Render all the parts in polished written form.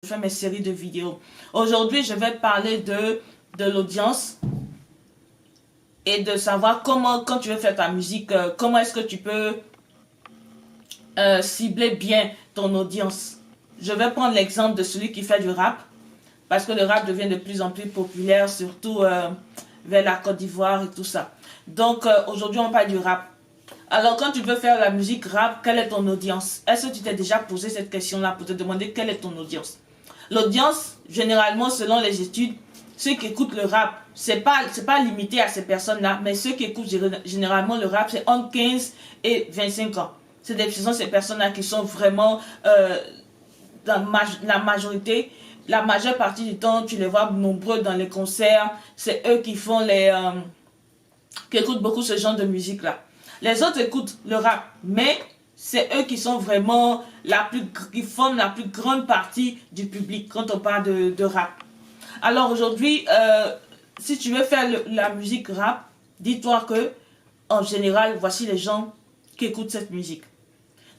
fais mes séries de vidéos. Aujourd'hui, je vais parler de l'audience et de savoir comment, quand tu veux faire ta musique, comment est-ce que tu peux cibler bien ton audience. Je vais prendre l'exemple de celui qui fait du rap, parce que le rap devient de plus en plus populaire, surtout vers la Côte d'Ivoire et tout ça. Donc aujourd'hui, on parle du rap. Alors quand tu veux faire la musique rap, quelle est ton audience? Est-ce que tu t'es déjà posé cette question-là pour te demander quelle est ton audience? L'audience, généralement, selon les études, ceux qui écoutent le rap, c'est pas limité à ces personnes-là, mais ceux qui écoutent généralement le rap, c'est entre 15 et 25 ans. Ce sont ces personnes-là qui sont vraiment la majorité. La majeure partie du temps, tu les vois nombreux dans les concerts. C'est eux qui font qui écoutent beaucoup ce genre de musique-là. Les autres écoutent le rap, mais c'est eux qui sont vraiment qui forment la plus grande partie du public quand on parle de rap. Alors aujourd'hui, si tu veux faire la musique rap, dis-toi que en général, voici les gens qui écoutent cette musique.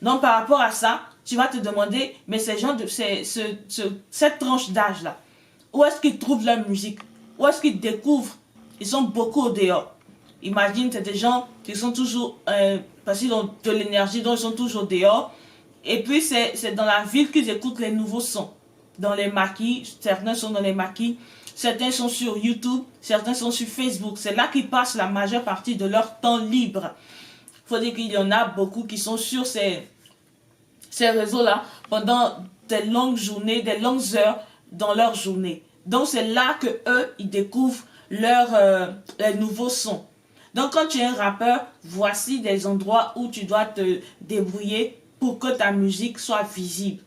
Donc par rapport à ça, tu vas te demander, mais ces gens cette tranche d'âge-là, où est-ce qu'ils trouvent leur musique? Où est-ce qu'ils découvrent? Ils sont beaucoup au dehors. Imagine, c'est des gens qui sont toujours, parce qu'ils ont de l'énergie, donc ils sont toujours dehors. Et puis c'est dans la ville qu'ils écoutent les nouveaux sons. Dans les maquis, certains sont dans les maquis, certains sont sur YouTube, certains sont sur Facebook. C'est là qu'ils passent la majeure partie de leur temps libre. Il faut dire qu'il y en a beaucoup qui sont sur ces réseaux-là pendant des longues journées, des longues heures dans leur journée. Donc c'est là que eux, ils découvrent les nouveaux sons. Donc quand tu es un rappeur, voici des endroits où tu dois te débrouiller pour que ta musique soit visible.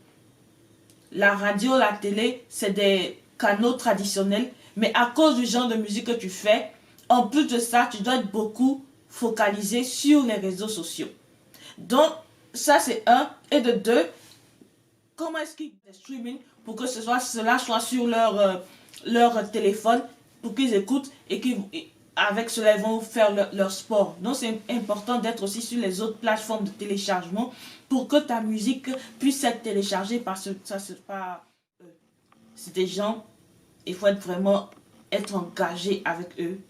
La radio, la télé, c'est des canaux traditionnels, mais à cause du genre de musique que tu fais, en plus de ça, tu dois être beaucoup focalisé sur les réseaux sociaux. Donc, ça c'est un. Et de deux, comment est-ce qu'ils font des streaming pour que cela soit sur leur téléphone, pour qu'ils écoutent et avec cela, ils vont faire leur sport. Donc, c'est important d'être aussi sur les autres plateformes de téléchargement pour que ta musique puisse être téléchargée parce que ça, c'est pas... c'est des gens, il faut vraiment être engagé avec eux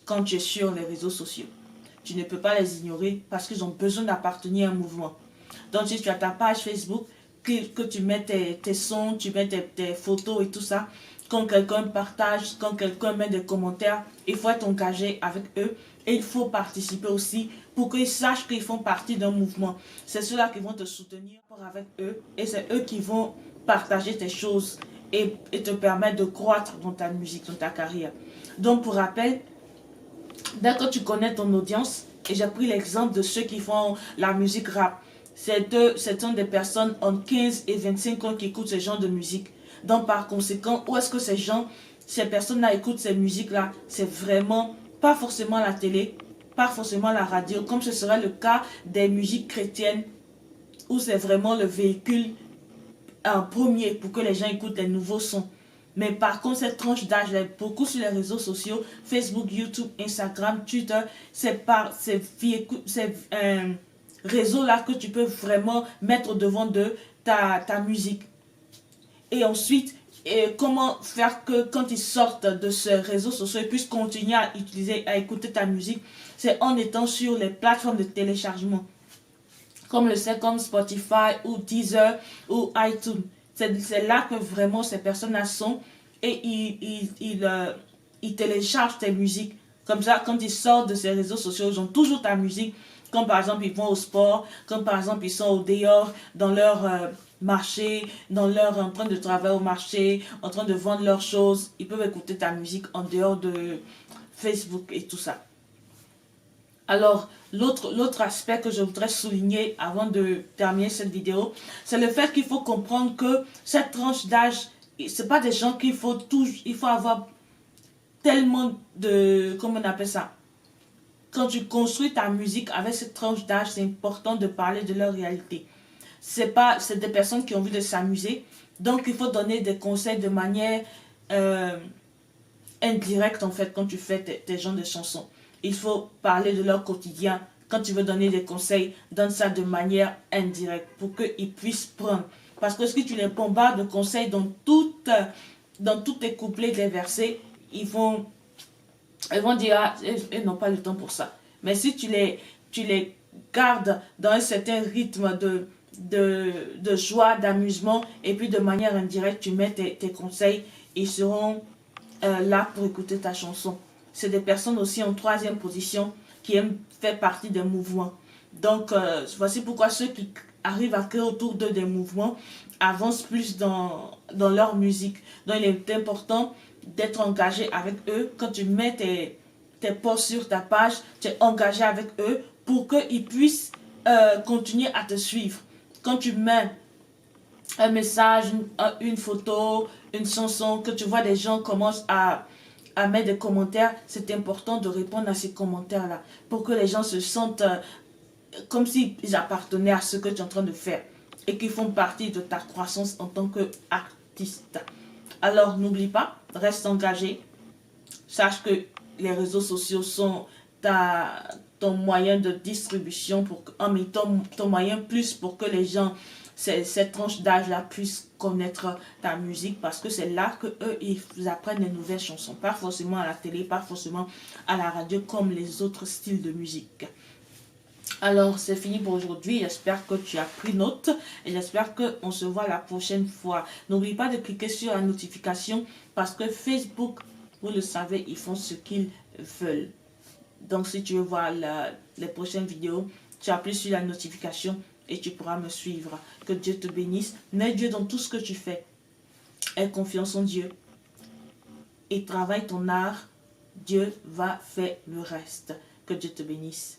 quand tu es sur les réseaux sociaux. Tu ne peux pas les ignorer parce qu'ils ont besoin d'appartenir à un mouvement. Donc, si tu as ta page Facebook, que tu mets tes sons, tu mets tes photos et tout ça, quand quelqu'un partage, quand quelqu'un met des commentaires, il faut être engagé avec eux et il faut participer aussi pour qu'ils sachent qu'ils font partie d'un mouvement. C'est ceux-là qui vont te soutenir avec eux et c'est eux qui vont partager tes choses et te permettre de croître dans ta musique, dans ta carrière. Donc pour rappel, dès que tu connais ton audience, et j'ai pris l'exemple de ceux qui font la musique rap, ce sont des personnes entre 15 et 25 ans qui écoutent ce genre de musique. Donc par conséquent, où est-ce que ces personnes-là écoutent ces musiques-là? C'est vraiment pas forcément la télé, pas forcément la radio, comme ce serait le cas des musiques chrétiennes, où c'est vraiment le véhicule en premier pour que les gens écoutent les nouveaux sons. Mais par contre, cette tranche d'âge, beaucoup sur les réseaux sociaux, Facebook, YouTube, Instagram, Twitter, c'est un réseau-là que tu peux vraiment mettre devant de ta musique. Et ensuite, comment faire que quand ils sortent de ce réseau social, ils puissent continuer à écouter ta musique, c'est en étant sur les plateformes de téléchargement. Comme comme Spotify ou Deezer ou iTunes. C'est là que vraiment ces personnes-là sont et ils téléchargent tes musiques. Comme ça, quand ils sortent de ces réseaux sociaux, ils ont toujours ta musique. Comme par exemple, ils vont au sport, comme par exemple, ils sont au dehors, dans leur marché, en train de travailler au marché, en train de vendre leurs choses. Ils peuvent écouter ta musique en dehors de Facebook et tout ça. Alors, l'autre aspect que je voudrais souligner avant de terminer cette vidéo, c'est le fait qu'il faut comprendre que cette tranche d'âge, c'est pas des gens qu'il faut avoir tellement de, comment on appelle ça? Quand tu construis ta musique avec cette tranche d'âge, c'est important de parler de leur réalité. C'est des personnes qui ont envie de s'amuser, donc il faut donner des conseils de manière indirecte en fait quand tu fais tes genres de chansons. Il faut parler de leur quotidien. Quand tu veux donner des conseils, donne ça de manière indirecte pour qu'ils puissent prendre. Parce que si tu les bombardes de conseils dans tous dans tous tes couplets, des versets, ils vont dire, ah, ils n'ont pas le temps pour ça. Mais si tu les gardes dans un certain rythme de joie, d'amusement, et puis de manière indirecte, tu mets tes conseils, ils seront là pour écouter ta chanson. C'est des personnes aussi en troisième position qui aiment faire partie des mouvements. Donc, voici pourquoi ceux qui arrivent à créer autour d'eux des mouvements avancent plus dans leur musique. Donc, il est important d'être engagé avec eux. Quand tu mets tes posts sur ta page, tu es engagé avec eux pour qu'ils puissent continuer à te suivre. Quand tu mets un message, une photo, une chanson, que tu vois des gens commencent à mettre des commentaires, c'est important de répondre à ces commentaires-là pour que les gens se sentent comme s'ils appartenaient à ce que tu es en train de faire et qu'ils font partie de ta croissance en tant qu'artiste. Alors n'oublie pas, reste engagé. Sache que les réseaux sociaux sont ton moyen de distribution, mais ton moyen plus pour que les gens, cette tranche d'âge-là, puissent connaître ta musique, parce que c'est là que eux ils apprennent des nouvelles chansons. Pas forcément à la télé, pas forcément à la radio comme les autres styles de musique. Alors, c'est fini pour aujourd'hui. J'espère que tu as pris note et j'espère qu'on se voit la prochaine fois. N'oublie pas de cliquer sur la notification parce que Facebook, vous le savez, ils font ce qu'ils veulent. Donc, si tu veux voir les prochaines vidéos, tu appuies sur la notification et tu pourras me suivre. Que Dieu te bénisse. Mets Dieu dans tout ce que tu fais. Aie confiance en Dieu et travaille ton art. Dieu va faire le reste. Que Dieu te bénisse.